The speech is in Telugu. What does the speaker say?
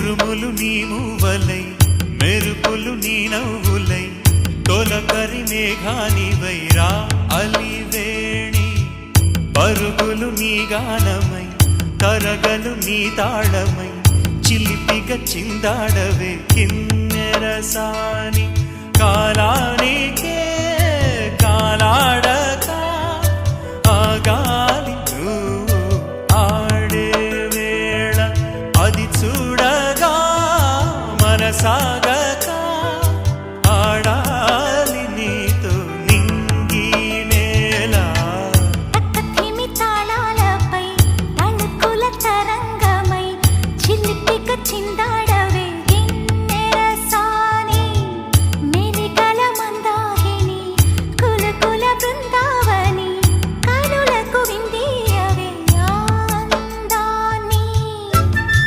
ఉరుములు నీ మూవలై మెరుపులు నీ నవ్వులై తొలకరి మేఘానివైరా అలివేణి పరుగులు నీ గానమై తరగలు నీ తాళమై చిలిపిగ చిందాడవే కిన్నెరసాని కాలానికే కాలాడక ఆగాలి నువ్వు ఆడే వేళ అది చూడగా మనసాగ